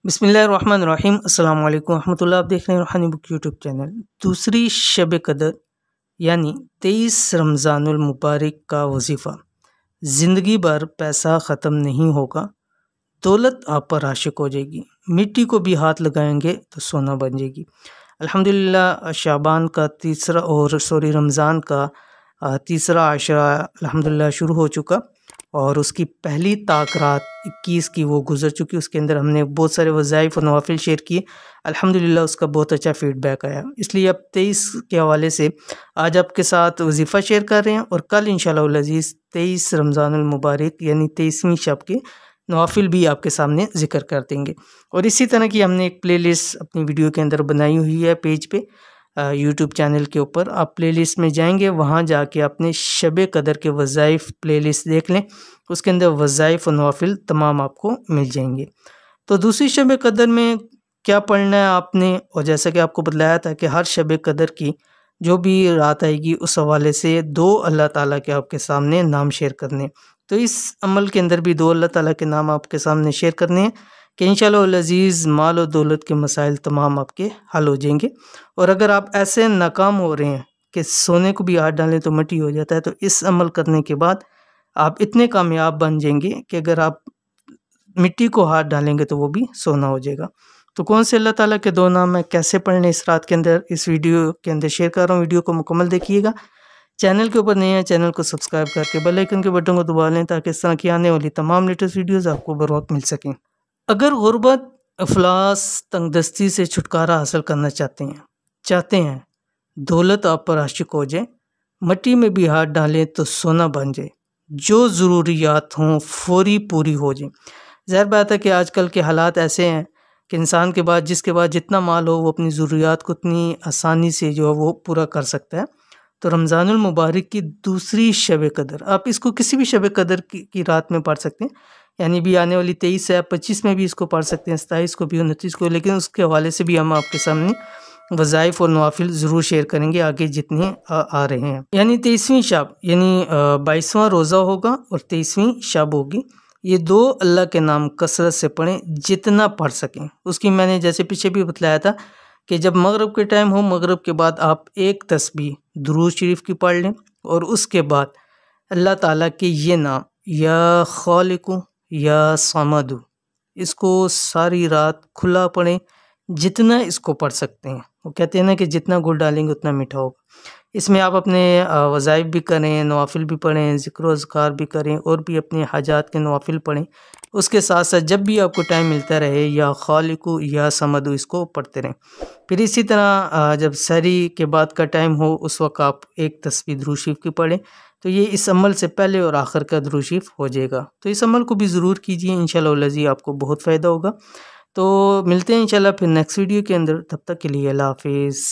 बिस्मिल्लाहिर्रहमानिर्रहीम अस्सलाम वालेकुम रहमतुल्लाह। आप देख रहे हैं रूहानी बुक यूट्यूब चैनल। दूसरी शब कदर यानी 23 रमज़ानुल मुबारक का वजीफ़ा। ज़िंदगी भर पैसा ख़त्म नहीं होगा, दौलत आप पर आशिक हो जाएगी, मिट्टी को भी हाथ लगाएंगे तो सोना बन जाएगी। अल्हम्दुलिल्लाह शाबान का रमज़ान का तीसरा आशरा अल्हम्दुलिल्लाह शुरू हो चुका और उसकी पहली ताक रात 21 की वो गुज़र चुकी। उसके अंदर हमने बहुत सारे वज़ाइफ और नवाफिल शेयर किए। अल्हम्दुलिल्लाह उसका बहुत अच्छा फ़ीडबैक आया। इसलिए अब 23 के हवाले से आज आपके साथ वजीफ़ा शेयर कर रहे हैं और कल इंशाअल्लाह अज़ीज़ 23 रमज़ानुल मुबारक यानी 23वीं शब के नवाफिल भी आपके सामने ज़िक्र कर देंगे। और इसी तरह की हमने एक प्लेलिस्ट अपनी वीडियो के अंदर बनाई हुई है पेज पे, यूट्यूब चैनल के ऊपर। आप प्लेलिस्ट में जाएंगे, वहाँ जाके अपने शब कदर के वज़ाइफ प्लेलिस्ट देख लें। उसके अंदर वज़ाइफ और नवाफिल तमाम आपको मिल जाएंगे। तो दूसरी शब कदर में क्या पढ़ना है आपने, और जैसा कि आपको बतलाया था कि हर शब कदर की जो भी रात आएगी उस हवाले से 2 अल्लाह ताला के आपके सामने नाम शेयर करने। तो इस अमल के अंदर भी 2 अल्लाह ताला के नाम आपके सामने शेयर करने हैं कि इंशाअल्लाह अज़ीज़ माल और दौलत के मसाइल तमाम आपके हल हो जाएंगे। और अगर आप ऐसे नाकाम हो रहे हैं कि सोने को भी हाथ डालें तो मिट्टी हो जाता है, तो इस अमल करने के बाद आप इतने कामयाब बन जाएंगे कि अगर आप मिट्टी को हाथ डालेंगे तो वो भी सोना हो जाएगा। तो कौन से अल्लाह ताला के 2 नाम है, कैसे पढ़ने इस रात के अंदर इस वीडियो के अंदर शेयर कर रहा हूँ। वीडियो को मुकम्मल देखिएगा। चैनल के ऊपर नए हैं, चैनल को सब्सक्राइब करके बेल आइकन के बटन को दबा लें ताकि इस तरह की आने वाली तमाम लेटेस्ट वीडियोज़ आपको बर वक्त मिल सकें। अगर गुर्बत, अफलास, तंगदस्ती से छुटकारा हासिल करना चाहते हैं दौलत आप पर आशिक हो जाए, मिट्टी में भी हाथ डालें तो सोना बन जाए, जो ज़रूरियात हों फौरी पूरी हो जाए। ज़ाहिर बात है कि आजकल के हालात ऐसे हैं कि इंसान के पास जिसके पास जितना माल हो वो अपनी ज़रूरियात को उतनी आसानी से जो है वो पूरा कर सकता है। तो रमज़ानुल मुबारक की दूसरी शब कदर, आप इसको किसी भी शब कदर की रात में पढ़ सकते हैं, यानी भी आने वाली 23 है, 25 में भी इसको पढ़ सकते हैं, 27 को भी, 29 को। लेकिन उसके हवाले से भी हम आपके सामने वज़ाइफ और नवाफिल ज़रूर शेयर करेंगे आगे जितने आ रहे हैं। यानी 23वीं शब यानी 22वां रोज़ा होगा और 23वीं शब होगी। ये 2 अल्लाह के नाम कसरत से पढ़ें, जितना पढ़ सकें। उसकी मैंने जैसे पीछे भी बतलाया था कि जब मगरिब के टाइम हो, मगरिब के बाद आप एक तस्बीह दुरूद शरीफ की पढ़ लें और उसके बाद अल्लाह ताला के ये नाम या खालिकु या समदु, इसको सारी रात खुला पढ़ें, जितना इसको पढ़ सकते हैं। वो कहते हैं ना कि जितना गुड़ डालेंगे उतना मीठा होगा। इसमें आप अपने वज़ाइफ भी करें, नवाफिल भी पढ़ें, ज़िक्र व अज़कार भी करें और भी अपने हाजात के नवाफिल पढ़ें। उसके साथ साथ जब भी आपको टाइम मिलता रहे या खालिकु या समदु इसको पढ़ते रहें। फिर इसी तरह जब सहरी के बाद का टाइम हो उस वक्त आप एक तस्बीह दुरूद शरीफ की पढ़ें, तो ये इस अमल से पहले और आखिर का दुरूद शरीफ हो जाएगा। तो इस अमल को भी ज़रूर कीजिए, इंशाअल्लाह अज़ीज़ आपको बहुत फ़ायदा होगा। तो मिलते हैं इंशाअल्लाह फिर नेक्स्ट वीडियो के अंदर। तब तक के लिए अल्लाह हाफ़िज़।